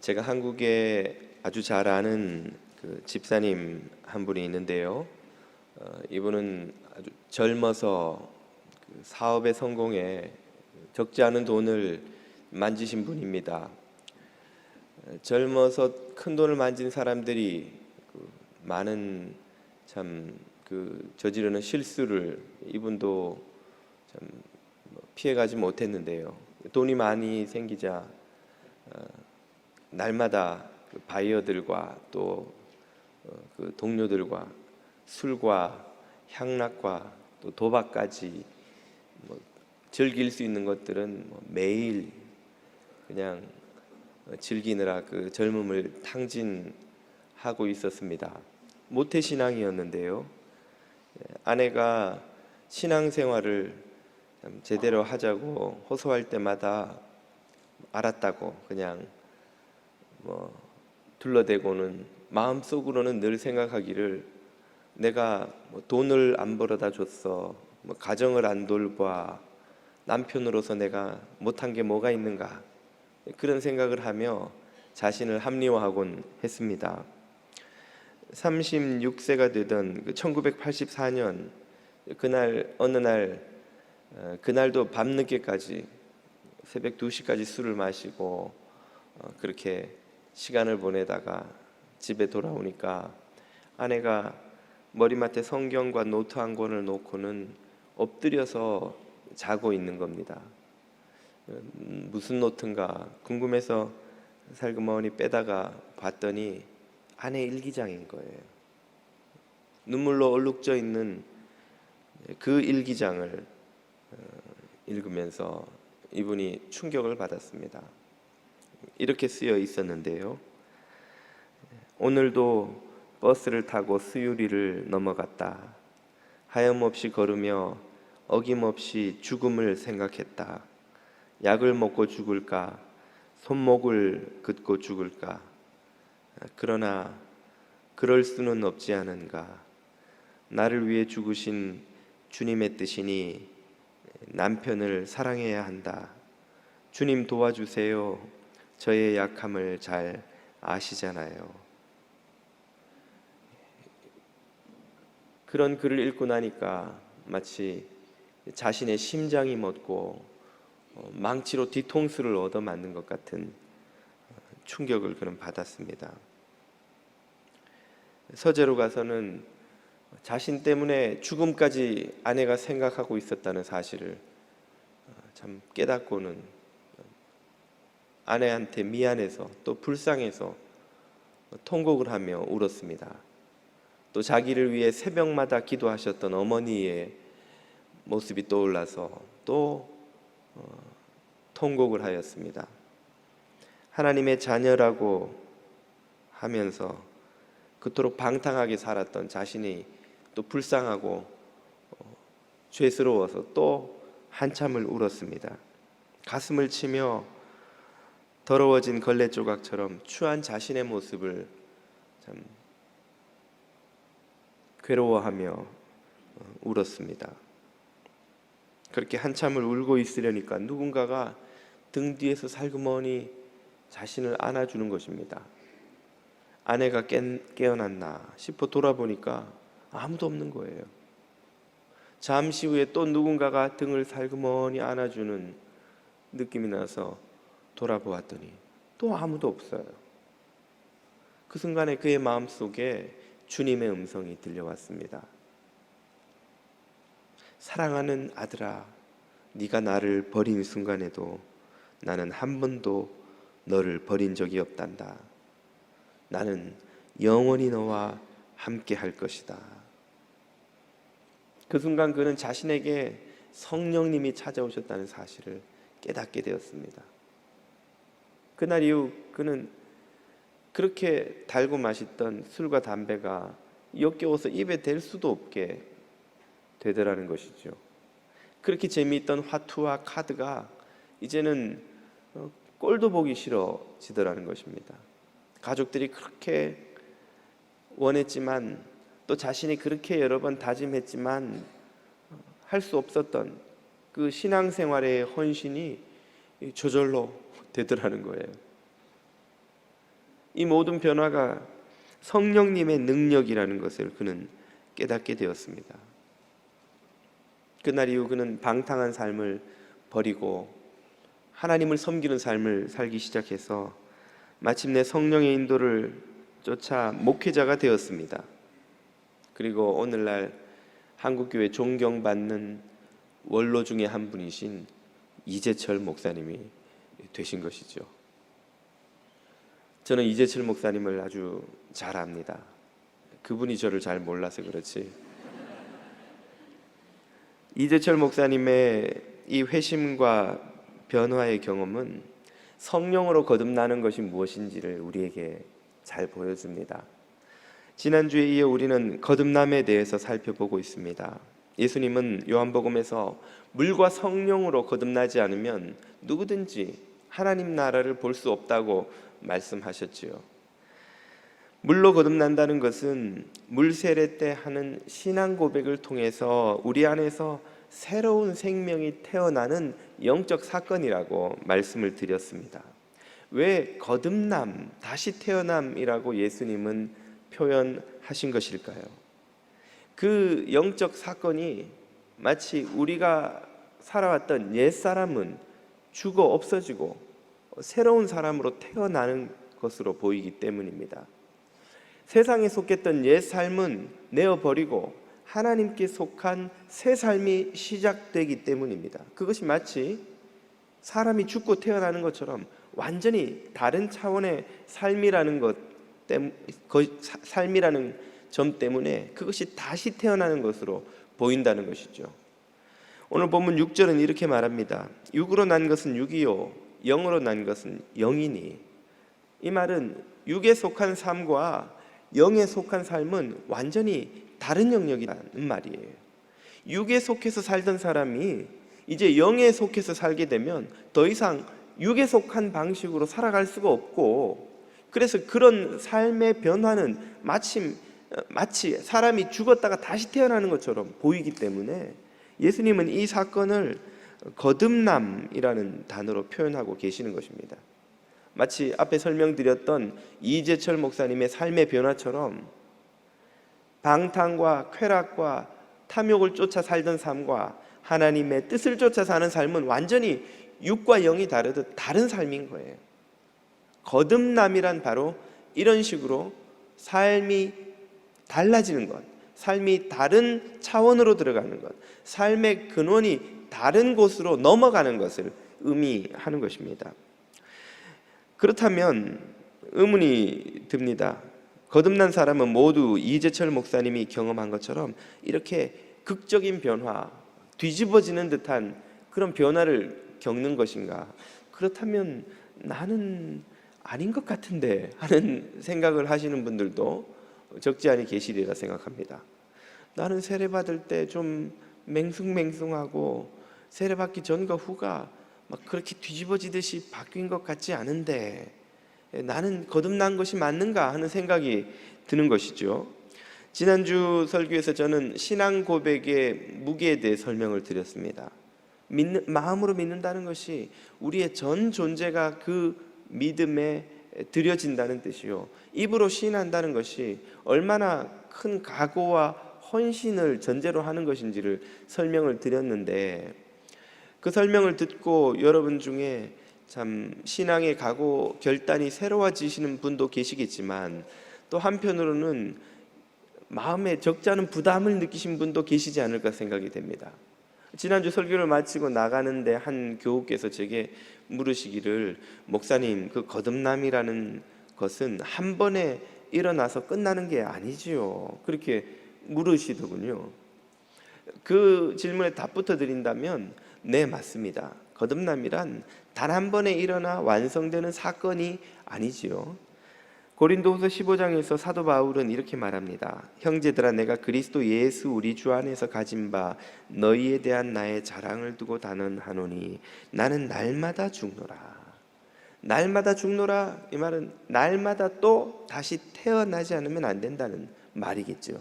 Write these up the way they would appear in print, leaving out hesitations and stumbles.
제가 한국에 아주 잘 아는 그 집사님 한 분이 있는데요. 이분은 아주 젊어서 그 사업의 성공에 적지 않은 돈을 만지신 분입니다. 젊어서 큰 돈을 만진 사람들이 그 많은 참 그 저지르는 실수를 이분도 참 피해가지 못했는데요. 돈이 많이 생기자 날마다 그 바이어들과 또 그 동료들과 술과 향락과 또 도박까지 즐길 수 있는 것들은 매일 그냥 즐기느라 그 젊음을 탕진하고 있었습니다. 모태신앙이었는데요. 아내가 신앙생활을 제대로 하자고 호소할 때마다 알았다고 그냥 둘러대고는 마음속으로는 늘 생각하기를 내가 돈을 안 벌어다 줬어, 가정을 안 돌봐, 남편으로서 내가 못한 게 뭐가 있는가, 그런 생각을 하며 자신을 합리화하곤 했습니다. 36세가 되던 1984년 그날 어느 날 그날도 밤늦게까지 새벽 2시까지 술을 마시고 그렇게 시간을 보내다가 집에 돌아오니까 아내가 머리맡에 성경과 노트 한 권을 놓고는 엎드려서 자고 있는 겁니다. 무슨 노트인가 궁금해서 살그머니 빼다가 봤더니 아내 일기장인 거예요. 눈물로 얼룩져 있는 그 일기장을 읽으면서 이분이 충격을 받았습니다. 이렇게 쓰여 있었는데요. 오늘도 버스를 타고 수유리를 넘어갔다. 하염없이 걸으며 어김없이 죽음을 생각했다. 약을 먹고 죽을까? 손목을 긋고 죽을까? 그러나 그럴 수는 없지 않은가? 나를 위해 죽으신 주님의 뜻이니 남편을 사랑해야 한다. 주님 도와주세요. 저의 약함을 잘 아시잖아요. 그런 글을 읽고 나니까 마치 자신의 심장이 멎고 망치로 뒤통수를 얻어맞는 것 같은 충격을 그는 받았습니다. 서재로 가서는 자신 때문에 죽음까지 아내가 생각하고 있었다는 사실을 참 깨닫고는 아내한테 미안해서 또 불쌍해서 통곡을 하며 울었습니다. 또 자기를 위해 새벽마다 기도하셨던 어머니의 모습이 떠올라서 또 통곡을 하였습니다. 하나님의 자녀라고 하면서 그토록 방탕하게 살았던 자신이 또 불쌍하고 죄스러워서 또 한참을 울었습니다. 가슴을 치며 더러워진 걸레 조각처럼 추한 자신의 모습을 참 괴로워하며 울었습니다. 그렇게 한참을 울고 있으려니까 누군가가 등 뒤에서 살그머니 자신을 안아주는 것입니다. 아내가 깨어났나 싶어 돌아보니까 아무도 없는 거예요. 잠시 후에 또 누군가가 등을 살그머니 안아주는 느낌이 나서 돌아보았더니 또 아무도 없어요. 그 순간에 그의 마음속에 주님의 음성이 들려왔습니다. 사랑하는 아들아, 네가 나를 버린 순간에도 나는 한 번도 너를 버린 적이 없단다. 나는 영원히 너와 함께 할 것이다. 그 순간 그는 자신에게 성령님이 찾아오셨다는 사실을 깨닫게 되었습니다. 그날 이후 그는 그렇게 달고 맛있던 술과 담배가 역겨워서 입에 댈 수도 없게 되더라는 것이죠. 그렇게 재미있던 화투와 카드가 이제는 꼴도 보기 싫어지더라는 것입니다. 가족들이 그렇게 원했지만 또 자신이 그렇게 여러 번 다짐했지만 할 수 없었던 그 신앙생활의 헌신이 저절로 되더라는 거예요. 이 모든 변화가 성령님의 능력이라는 것을 그는 깨닫게 되었습니다. 그날 이후 그는 방탕한 삶을 버리고 하나님을 섬기는 삶을 살기 시작해서 마침내 성령의 인도를 쫓아 목회자가 되었습니다. 그리고 오늘날 한국교회 존경받는 원로 중에 한 분이신 이재철 목사님이 되신 것이죠. 저는 이재철 목사님을 아주 잘 압니다. 그분이 저를 잘 몰라서 그렇지. 이재철 목사님의 이 회심과 변화의 경험은 성령으로 거듭나는 것이 무엇인지를 우리에게 잘 보여줍니다. 지난주에 이어 우리는 거듭남에 대해서 살펴보고 있습니다. 예수님은 요한복음에서 물과 성령으로 거듭나지 않으면 누구든지 하나님 나라를 볼 수 없다고 말씀하셨지요. 물로 거듭난다는 것은 물 세례 때 하는 신앙 고백을 통해서 우리 안에서 새로운 생명이 태어나는 영적 사건이라고 말씀을 드렸습니다. 왜 거듭남, 다시 태어남이라고 예수님은 표현하신 것일까요? 그 영적 사건이 마치 우리가 살아왔던 옛사람은 죽어 없어지고 새로운 사람으로 태어나는 것으로 보이기 때문입니다. 세상에 속했던 옛 삶은 내어버리고 하나님께 속한 새 삶이 시작되기 때문입니다. 그것이 마치 사람이 죽고 태어나는 것처럼 완전히 다른 차원의 삶이라는 삶이라는 점 때문에 그것이 다시 태어나는 것으로 보인다는 것이죠. 오늘 본문 6절은 이렇게 말합니다. 육으로 난 것은 육이요 영으로 난 것은 영이니. 이 말은 육에 속한 삶과 영에 속한 삶은 완전히 다른 영역이라는 말이에요. 육에 속해서 살던 사람이 이제 영에 속해서 살게 되면 더 이상 육에 속한 방식으로 살아갈 수가 없고, 그래서 그런 삶의 변화는 마치 사람이 죽었다가 다시 태어나는 것처럼 보이기 때문에 예수님은 이 사건을 거듭남이라는 단어로 표현하고 계시는 것입니다. 마치 앞에 설명드렸던 이재철 목사님의 삶의 변화처럼 방탕과 쾌락과 탐욕을 쫓아 살던 삶과 하나님의 뜻을 쫓아 사는 삶은 완전히 육과 영이 다르듯 다른 삶인 거예요. 거듭남이란 바로 이런 식으로 삶이 달라지는 것, 삶이 다른 차원으로 들어가는 것, 삶의 근원이 다른 곳으로 넘어가는 것을 의미하는 것입니다. 그렇다면 의문이 듭니다. 거듭난 사람은 모두 이재철 목사님이 경험한 것처럼 이렇게 극적인 변화, 뒤집어지는 듯한 그런 변화를 겪는 것인가? 그렇다면 나는 아닌 것 같은데 하는 생각을 하시는 분들도 적지 않이 계시리라 생각합니다. 나는 세례받을 때 좀 맹숭맹숭하고 세례받기 전과 후가 막 그렇게 뒤집어지듯이 바뀐 것 같지 않은데 나는 거듭난 것이 맞는가 하는 생각이 드는 것이죠. 지난주 설교에서 저는 신앙 고백의 무게에 대해 설명을 드렸습니다. 마음으로 믿는다는 것이 우리의 전 존재가 그 믿음에 들여진다는 뜻이요, 입으로 시인한다는 것이 얼마나 큰 각오와 헌신을 전제로 하는 것인지를 설명을 드렸는데, 그 설명을 듣고 여러분 중에 참 신앙의 각오 결단이 새로워지시는 분도 계시겠지만, 또 한편으로는 마음에 적지 않은 부담을 느끼신 분도 계시지 않을까 생각이 됩니다. 지난주 설교를 마치고 나가는데 한 교우께서 제게 물으시기를, 목사님, 그 거듭남이라는 것은 한 번에 일어나서 끝나는 게 아니지요? 그렇게 물으시더군요. 그 질문에 답부터 드린다면, 네, 맞습니다. 거듭남이란 단 한 번에 일어나 완성되는 사건이 아니지요. 고린도후서 15장에서 사도 바울은 이렇게 말합니다. 형제들아, 내가 그리스도 예수 우리 주 안에서 가진 바 너희에 대한 나의 자랑을 두고 단언하노니 나는 날마다 죽노라. 날마다 죽노라, 이 말은 날마다 또 다시 태어나지 않으면 안 된다는 말이겠죠.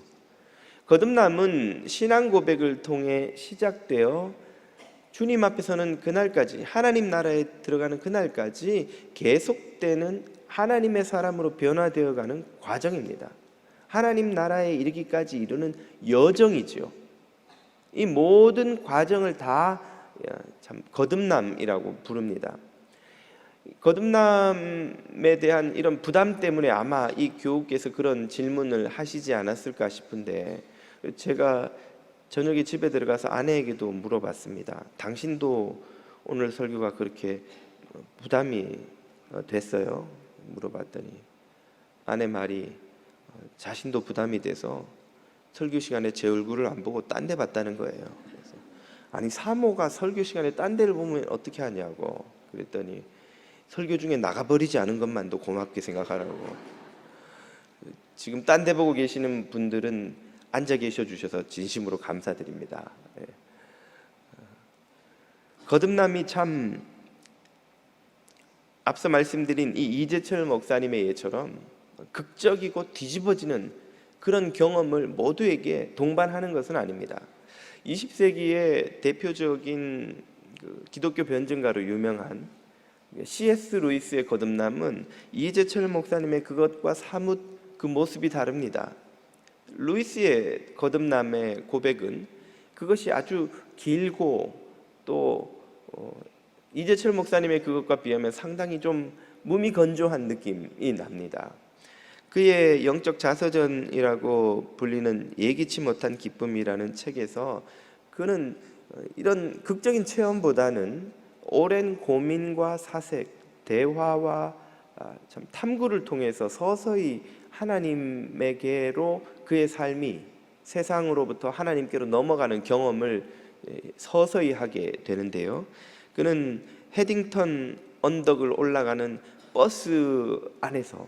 거듭남은 신앙 고백을 통해 시작되어 주님 앞에 서는 그날까지, 하나님 나라에 들어가는 그날까지 계속되는 하나님의 사람으로 변화되어가는 과정입니다. 하나님 나라에 이르기까지 이루는 여정이지요. 이 모든 과정을 다 참 거듭남이라고 부릅니다. 거듭남에 대한 이런 부담 때문에 아마 이 교우께서 그런 질문을 하시지 않았을까 싶은데, 제가 저녁에 집에 들어가서 아내에게도 물어봤습니다. 당신도 오늘 설교가 그렇게 부담이 됐어요? 물어봤더니 아내 말이 자신도 부담이 돼서 설교 시간에 제 얼굴을 안 보고 딴 데 봤다는 거예요. 그래서 아니 사모가 설교 시간에 딴 데를 보면 어떻게 하냐고 그랬더니 설교 중에 나가버리지 않은 것만도 고맙게 생각하라고. 지금 딴 데 보고 계시는 분들은 앉아 계셔 주셔서 진심으로 감사드립니다. 거듭남이 참 앞서 말씀드린 이 이재철 목사님의 예처럼 극적이고 뒤집어지는 그런 경험을 모두에게 동반하는 것은 아닙니다. 20세기의 대표적인 기독교 변증가로 유명한 C.S. 루이스의 거듭남은 이재철 목사님의 그것과 사뭇 그 모습이 다릅니다. 루이스의 거듭남의 고백은 그것이 아주 길고 또 이재철 목사님의 그것과 비하면 상당히 좀 무미건조한 느낌이 납니다. 그의 영적 자서전이라고 불리는 예기치 못한 기쁨이라는 책에서 그는 이런 극적인 체험보다는 오랜 고민과 사색, 대화와 참 탐구를 통해서 서서히 하나님에게로 그의 삶이 세상으로부터 하나님께로 넘어가는 경험을 서서히 하게 되는데요. 그는 헤딩턴 언덕을 올라가는 버스 안에서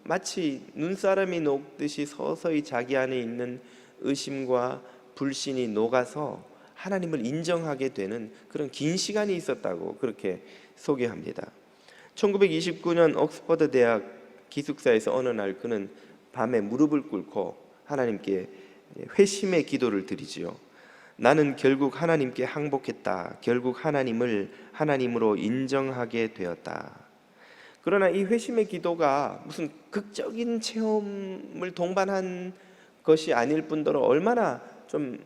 마치 눈사람이 녹듯이 서서히 자기 안에 있는 의심과 불신이 녹아서 하나님을 인정하게 되는 그런 긴 시간이 있었다고 그렇게 소개합니다. 1929년 옥스퍼드 대학 기숙사에서 어느 날 그는 밤에 무릎을 꿇고 하나님께 회심의 기도를 드리지요. 나는 결국 하나님께 항복했다. 결국 하나님을 하나님으로 인정하게 되었다. 그러나 이 회심의 기도가 무슨 극적인 체험을 동반한 것이 아닐 뿐더러 얼마나 좀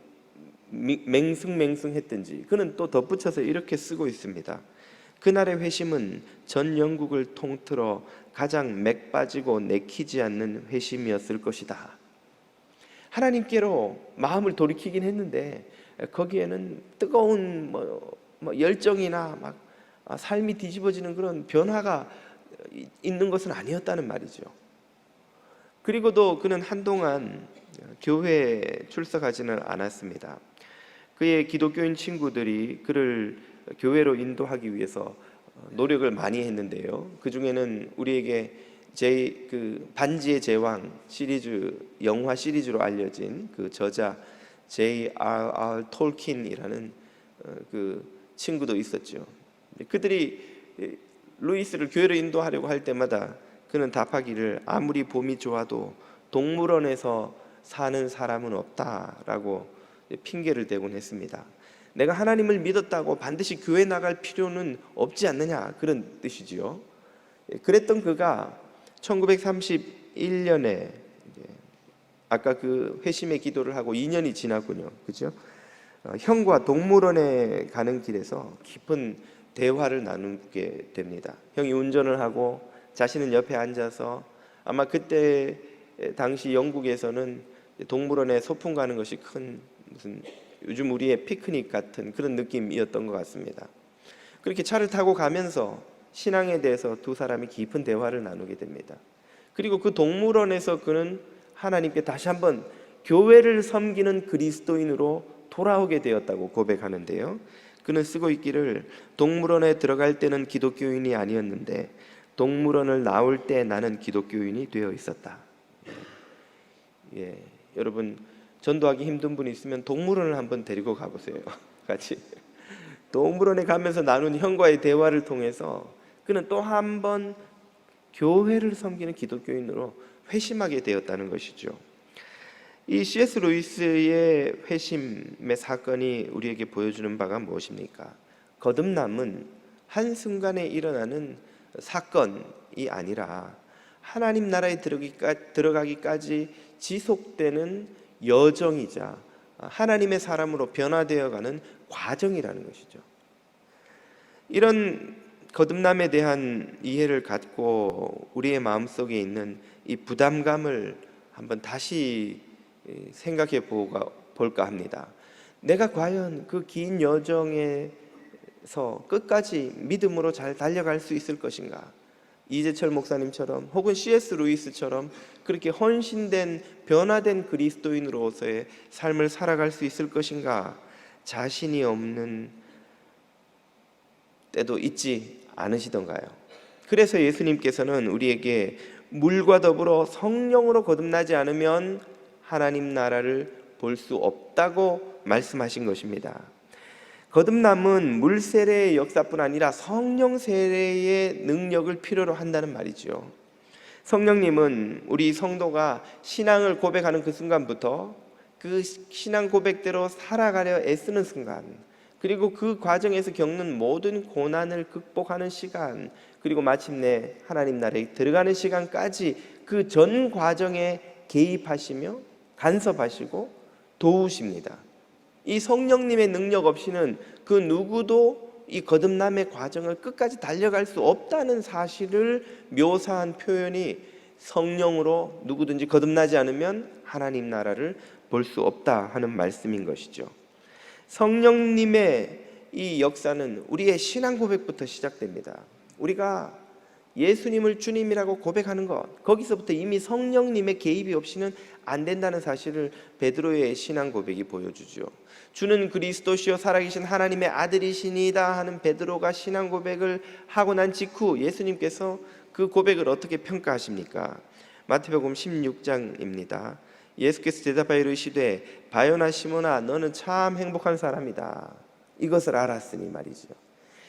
맹숭맹숭했든지 그는 또 덧붙여서 이렇게 쓰고 있습니다. 그날의 회심은 전 영국을 통틀어 가장 맥 빠지고 내키지 않는 회심이었을 것이다. 하나님께로 마음을 돌이키긴 했는데 거기에는 뜨거운 열정이나 막 삶이 뒤집어지는 그런 변화가 있는 것은 아니었다는 말이죠. 그리고도 그는 한동안 교회에 출석하지는 않았습니다. 그의 기독교인 친구들이 그를 교회로 인도하기 위해서 노력을 많이 했는데요. 그 중에는 우리에게 반지의 제왕 시리즈, 영화 시리즈로 알려진 그 저자 J.R.R. 톨킨이라는 그 친구도 있었죠. 그들이 루이스를 교회로 인도하려고 할 때마다 그는 답하기를 아무리 봄이 좋아도 동물원에서 사는 사람은 없다라고 핑계를 대곤 했습니다. 내가 하나님을 믿었다고 반드시 교회 나갈 필요는 없지 않느냐, 그런 뜻이지요. 그랬던 그가 1931년에 아까 그 회심의 기도를 하고 2년이 지났군요. 그죠? 형과 동물원에 가는 길에서 깊은 대화를 나누게 됩니다. 형이 운전을 하고 자신은 옆에 앉아서 아마 그때 당시 영국에서는 동물원에 소풍 가는 것이 큰 무슨 요즘 우리의 피크닉 같은 그런 느낌이었던 것 같습니다. 그렇게 차를 타고 가면서 신앙에 대해서 두 사람이 깊은 대화를 나누게 됩니다. 그리고 그 동물원에서 그는 하나님께 다시 한번 교회를 섬기는 그리스도인으로 돌아오게 되었다고 고백하는데요. 그는 쓰고 있기를 동물원에 들어갈 때는 기독교인이 아니었는데 동물원을 나올 때 나는 기독교인이 되어 있었다. 여러분 전도하기 힘든 분이 있으면 동물원을 한번 데리고 가보세요. 같이 동물원에 가면서 나눈 형과의 대화를 통해서 그는 또 한 번 교회를 섬기는 기독교인으로 회심하게 되었다는 것이죠. 이 C.S. 루이스의 회심의 사건이 우리에게 보여주는 바가 무엇입니까? 거듭남은 한순간에 일어나는 사건이 아니라 하나님 나라에 들어가기까지 지속되는 여정이자 하나님의 사람으로 변화되어가는 과정이라는 것이죠. 이런 거듭남에 대한 이해를 갖고 우리의 마음속에 있는 이 부담감을 한번 다시 생각해 볼까 합니다. 내가 과연 그 긴 여정에서 끝까지 믿음으로 잘 달려갈 수 있을 것인가? 이재철 목사님처럼 혹은 C.S. 루이스처럼 그렇게 헌신된 변화된 그리스도인으로서의 삶을 살아갈 수 있을 것인가? 자신이 없는 때도 있지 않으시던가요? 그래서 예수님께서는 우리에게 물과 더불어 성령으로 거듭나지 않으면 하나님 나라를 볼 수 없다고 말씀하신 것입니다. 거듭남은 물 세례의 역사뿐 아니라 성령 세례의 능력을 필요로 한다는 말이죠. 성령님은 우리 성도가 신앙을 고백하는 그 순간부터 그 신앙 고백대로 살아가려 애쓰는 순간, 그리고 그 과정에서 겪는 모든 고난을 극복하는 시간, 그리고 마침내 하나님 나라에 들어가는 시간까지 그 전 과정에 개입하시며 간섭하시고 도우십니다. 이 성령님의 능력 없이는 그 누구도 이 거듭남의 과정을 끝까지 달려갈 수 없다는 사실을 묘사한 표현이 성령으로 누구든지 거듭나지 않으면 하나님 나라를 볼 수 없다 하는 말씀인 것이죠. 성령님의 이 역사는 우리의 신앙 고백부터 시작됩니다. 우리가 예수님을 주님이라고 고백하는 것, 거기서부터 이미 성령님의 개입이 없이는 안 된다는 사실을 베드로의 신앙 고백이 보여주죠. 주는 그리스도시요 살아계신 하나님의 아들이시니다 하는 베드로가 신앙 고백을 하고 난 직후 예수님께서 그 고백을 어떻게 평가하십니까? 마태복음 16장입니다. 예수께서 대답하여 이르시되 바요나 시몬아 너는 참 행복한 사람이다. 이것을 알았으니 말이죠.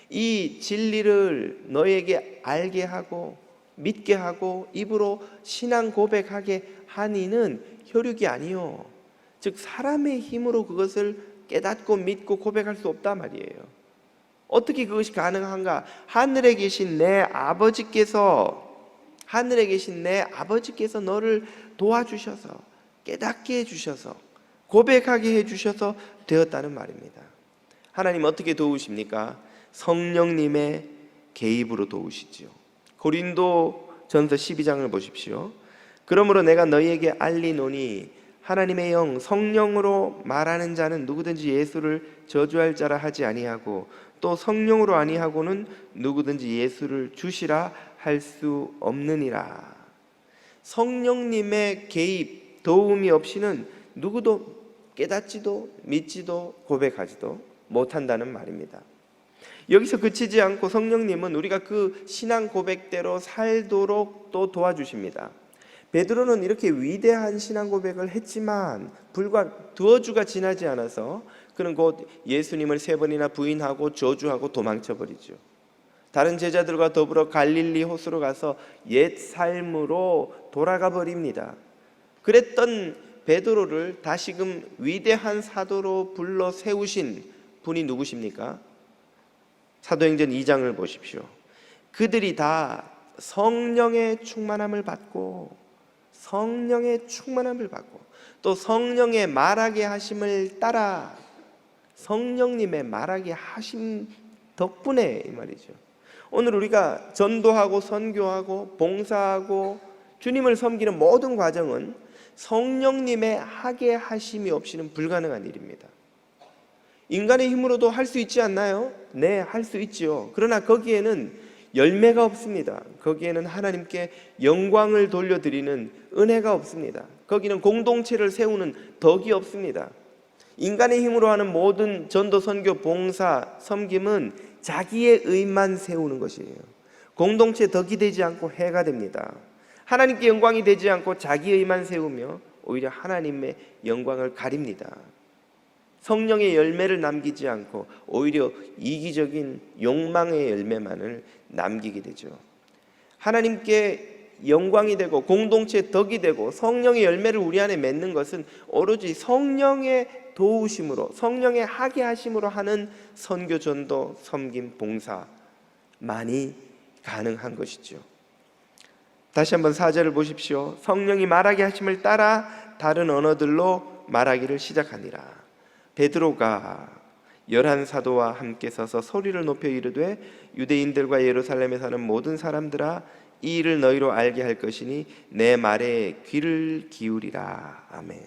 이 진리를 너에게 알게 하고 믿게 하고 입으로 신앙 고백하게 한 이는 혈육이 아니요, 즉 사람의 힘으로 그것을 깨닫고 믿고 고백할 수 없단 말이에요. 어떻게 그것이 가능한가? 하늘에 계신 내 아버지께서 너를 도와주셔서 깨닫게 해주셔서 고백하게 해주셔서 되었다는 말입니다. 하나님 어떻게 도우십니까? 성령님의 개입으로 도우시지요. 고린도전서 12장을 보십시오. 그러므로 내가 너희에게 알리노니 하나님의 영 성령으로 말하는 자는 누구든지 예수를 저주할 자라 하지 아니하고 또 성령으로 아니하고는 누구든지 예수를 주시라 할 수 없느니라. 성령님의 개입, 도움이 없이는 누구도 깨닫지도 믿지도 고백하지도 못한다는 말입니다. 여기서 그치지 않고 성령님은 우리가 그 신앙 고백대로 살도록 또 도와주십니다. 베드로는 이렇게 위대한 신앙 고백을 했지만 불과 두어 주가 지나지 않아서 그는 곧 예수님을 3번이나 부인하고 저주하고 도망쳐버리죠. 다른 제자들과 더불어 갈릴리 호수로 가서 옛 삶으로 돌아가 버립니다. 그랬던 베드로를 다시금 위대한 사도로 불러 세우신 분이 누구십니까? 사도행전 2장을 보십시오. 그들이 다 성령의 충만함을 받고 또 성령의 말하게 하심을 따라 성령님의 말하게 하심 덕분에 이 말이죠. 오늘 우리가 전도하고 선교하고 봉사하고 주님을 섬기는 모든 과정은 성령님의 하게 하심이 없이는 불가능한 일입니다. 인간의 힘으로도 할 수 있지 않나요? 네, 할 수 있지요. 그러나 거기에는 열매가 없습니다. 거기에는 하나님께 영광을 돌려드리는 은혜가 없습니다. 거기는 공동체를 세우는 덕이 없습니다. 인간의 힘으로 하는 모든 전도, 선교, 봉사, 섬김은 자기의 의만 세우는 것이에요. 공동체 덕이 되지 않고 해가 됩니다. 하나님께 영광이 되지 않고 자기 의만 세우며 오히려 하나님의 영광을 가립니다. 성령의 열매를 남기지 않고 오히려 이기적인 욕망의 열매만을 남기게 되죠. 하나님께 영광이 되고 공동체 덕이 되고 성령의 열매를 우리 안에 맺는 것은 오로지 성령의 도우심으로, 성령의 하게 하심으로 하는 선교, 전도, 섬김, 봉사만이 가능한 것이죠. 다시 한번 4절을 보십시오. 성령이 말하게 하심을 따라 다른 언어들로 말하기를 시작하니라. 베드로가 11사도와 함께 서서 소리를 높여 이르되 유대인들과 예루살렘에 사는 모든 사람들아, 이 일을 너희로 알게 할 것이니 내 말에 귀를 기울이라. 아멘.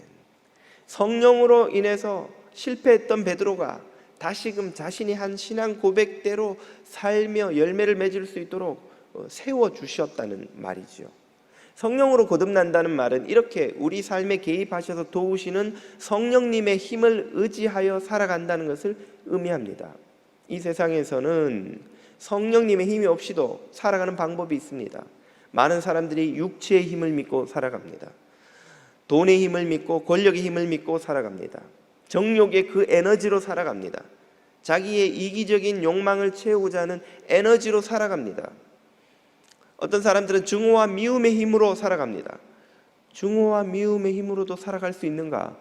성령으로 인해서 실패했던 베드로가 다시금 자신이 한 신앙 고백대로 살며 열매를 맺을 수 있도록 세워주셨다는 말이죠. 성령으로 거듭난다는 말은 이렇게 우리 삶에 개입하셔서 도우시는 성령님의 힘을 의지하여 살아간다는 것을 의미합니다. 이 세상에서는 성령님의 힘이 없이도 살아가는 방법이 있습니다. 많은 사람들이 육체의 힘을 믿고 살아갑니다. 돈의 힘을 믿고 권력의 힘을 믿고 살아갑니다. 정욕의 그 에너지로 살아갑니다. 자기의 이기적인 욕망을 채우고자 하는 에너지로 살아갑니다. 어떤 사람들은 증오와 미움의 힘으로 살아갑니다. 증오와 미움의 힘으로도 살아갈 수 있는가?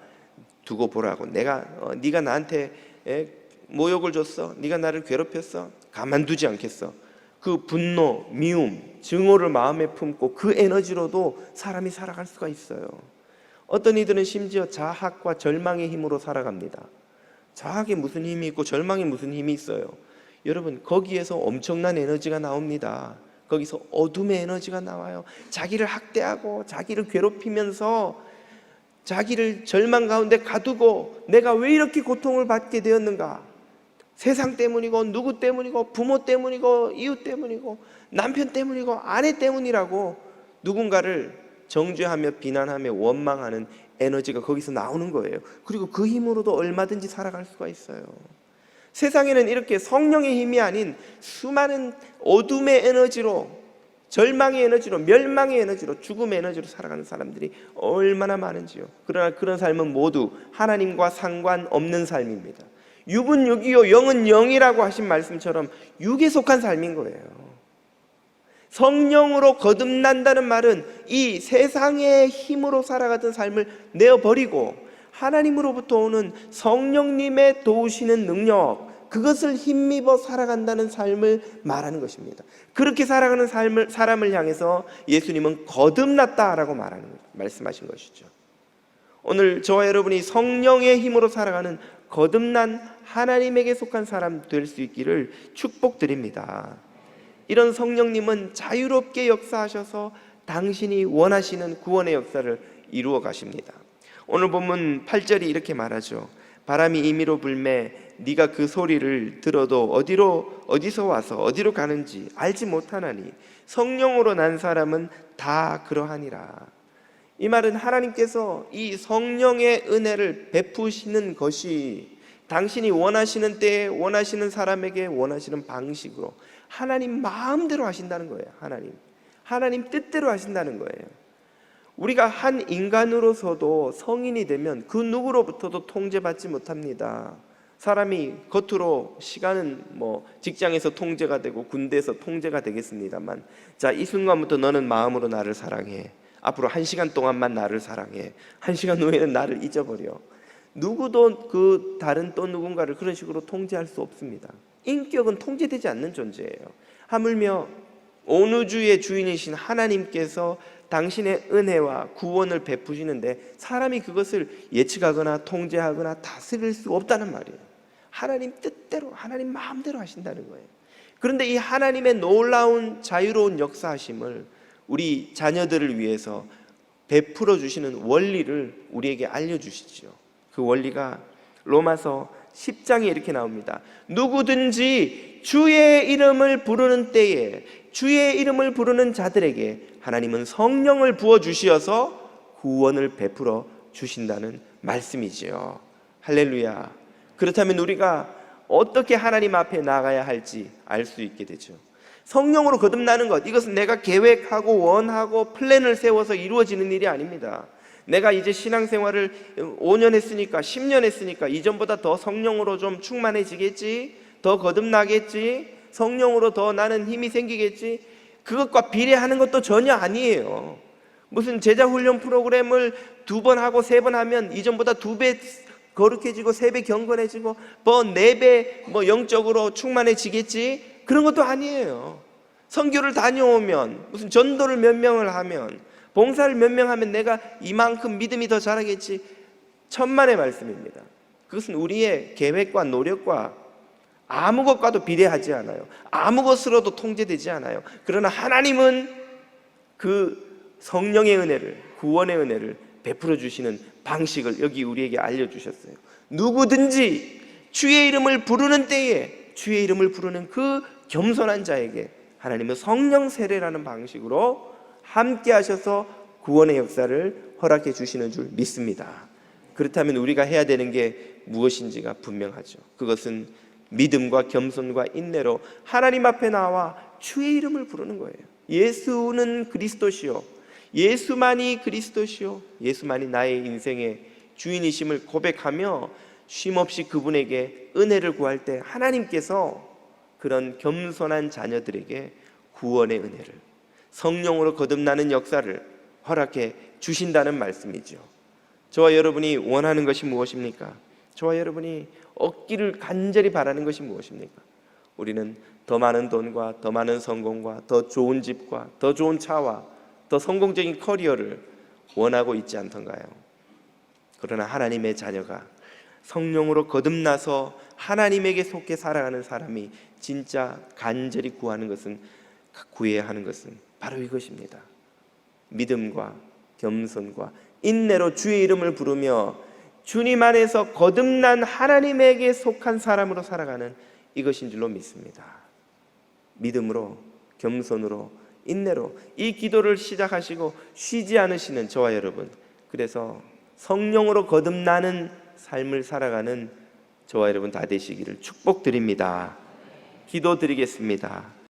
두고 보라고. 네가 나한테 모욕을 줬어? 네가 나를 괴롭혔어? 가만두지 않겠어. 그 분노, 미움, 증오를 마음에 품고 그 에너지로도 사람이 살아갈 수가 있어요. 어떤 이들은 심지어 자학과 절망의 힘으로 살아갑니다. 자학에 무슨 힘이 있고 절망에 무슨 힘이 있어요? 여러분, 거기에서 엄청난 에너지가 나옵니다. 거기서 어둠의 에너지가 나와요. 자기를 학대하고 자기를 괴롭히면서 자기를 절망 가운데 가두고 내가 왜 이렇게 고통을 받게 되었는가? 세상 때문이고 누구 때문이고 부모 때문이고 이웃 때문이고 남편 때문이고 아내 때문이라고 누군가를 정죄하며 비난하며 원망하는 에너지가 거기서 나오는 거예요. 그리고 그 힘으로도 얼마든지 살아갈 수가 있어요. 세상에는 이렇게 성령의 힘이 아닌 수많은 어둠의 에너지로, 절망의 에너지로, 멸망의 에너지로, 죽음의 에너지로 살아가는 사람들이 얼마나 많은지요. 그러나 그런 삶은 모두 하나님과 상관없는 삶입니다. 육은 육이요 영은 영이라고 하신 말씀처럼 육에 속한 삶인 거예요. 성령으로 거듭난다는 말은 이 세상의 힘으로 살아가던 삶을 내어버리고 하나님으로부터 오는 성령님의 도우시는 능력, 그것을 힘입어 살아간다는 삶을 말하는 것입니다. 그렇게 살아가는 사람을 향해서 예수님은 거듭났다라고 말씀하신 것이죠. 오늘 저와 여러분이 성령의 힘으로 살아가는 거듭난 하나님에게 속한 사람 될 수 있기를 축복드립니다. 이런 성령님은 자유롭게 역사하셔서 당신이 원하시는 구원의 역사를 이루어 가십니다. 오늘 본문 8절이 이렇게 말하죠. 바람이 임의로 불매 네가 그 소리를 들어도 어디서 와서 어디로 가는지 알지 못하나니 성령으로 난 사람은 다 그러하니라. 이 말은 하나님께서 이 성령의 은혜를 베푸시는 것이 당신이 원하시는 때에 원하시는 사람에게 원하시는 방식으로 하나님 마음대로 하신다는 거예요. 하나님 뜻대로 하신다는 거예요. 우리가 한 인간으로서도 성인이 되면 그 누구로부터도 통제받지 못합니다. 사람이 겉으로 시간은 직장에서 통제가 되고 군대에서 통제가 되겠습니다만, 자, 이 순간부터 너는 마음으로 나를 사랑해. 앞으로 1시간 동안만 나를 사랑해. 1시간 후에는 나를 잊어버려. 누구도 그 다른 또 누군가를 그런 식으로 통제할 수 없습니다. 인격은 통제되지 않는 존재예요. 하물며 온 우주의 주인이신 하나님께서 당신의 은혜와 구원을 베푸시는데 사람이 그것을 예측하거나 통제하거나 다스릴 수 없다는 말이에요. 하나님 뜻대로, 하나님 마음대로 하신다는 거예요. 그런데 이 하나님의 놀라운 자유로운 역사하심을 우리 자녀들을 위해서 베풀어 주시는 원리를 우리에게 알려주시죠. 그 원리가 로마서 10장에 이렇게 나옵니다. 누구든지 주의 이름을 부르는 때에 주의 이름을 부르는 자들에게 하나님은 성령을 부어주시어서 구원을 베풀어 주신다는 말씀이지요. 할렐루야. 그렇다면 우리가 어떻게 하나님 앞에 나가야 할지 알 수 있게 되죠. 성령으로 거듭나는 것, 이것은 내가 계획하고 원하고 플랜을 세워서 이루어지는 일이 아닙니다. 내가 이제 신앙생활을 5년 했으니까 10년 했으니까 이전보다 더 성령으로 좀 충만해지겠지, 더 거듭나겠지, 성령으로 더 나는 힘이 생기겠지, 그것과 비례하는 것도 전혀 아니에요. 무슨 제자훈련 프로그램을 2번 하고 3번 하면 이전보다 2배 거룩해지고 3배 경건해지고 4배 영적으로 충만해지겠지, 그런 것도 아니에요. 선교를 다녀오면, 무슨 전도를 몇 명을 하면, 봉사를 몇 명 하면 내가 이만큼 믿음이 더 자라겠지. 천만의 말씀입니다. 그것은 우리의 계획과 노력과 아무 것과도 비례하지 않아요. 아무 것으로도 통제되지 않아요. 그러나 하나님은 그 성령의 은혜를, 구원의 은혜를 베풀어 주시는 방식을 여기 우리에게 알려주셨어요. 누구든지 주의 이름을 부르는 때에 주의 이름을 부르는 그 겸손한 자에게 하나님은 성령 세례라는 방식으로 함께 하셔서 구원의 역사를 허락해 주시는 줄 믿습니다. 그렇다면 우리가 해야 되는 게 무엇인지가 분명하죠. 그것은 믿음과 겸손과 인내로 하나님 앞에 나와 주의 이름을 부르는 거예요. 예수는 그리스도시요, 예수만이 그리스도시요, 예수만이 나의 인생의 주인이심을 고백하며 쉼없이 그분에게 은혜를 구할 때 하나님께서 그런 겸손한 자녀들에게 구원의 은혜를, 성령으로 거듭나는 역사를 허락해 주신다는 말씀이죠. 저와 여러분이 원하는 것이 무엇입니까? 저와 여러분이 얻기를 간절히 바라는 것이 무엇입니까? 우리는 더 많은 돈과 더 많은 성공과 더 좋은 집과 더 좋은 차와 더 성공적인 커리어를 원하고 있지 않던가요? 그러나 하나님의 자녀가 성령으로 거듭나서 하나님에게 속해 살아가는 사람이 진짜 간절히 구해야 하는 것은 바로 이것입니다. 믿음과 겸손과 인내로 주의 이름을 부르며 주님 안에서 거듭난 하나님에게 속한 사람으로 살아가는 이것인 줄로 믿습니다. 믿음으로, 겸손으로, 인내로 이 기도를 시작하시고 쉬지 않으시는 저와 여러분, 그래서 성령으로 거듭나는 삶을 살아가는 저와 여러분 다 되시기를 축복드립니다. 기도드리겠습니다.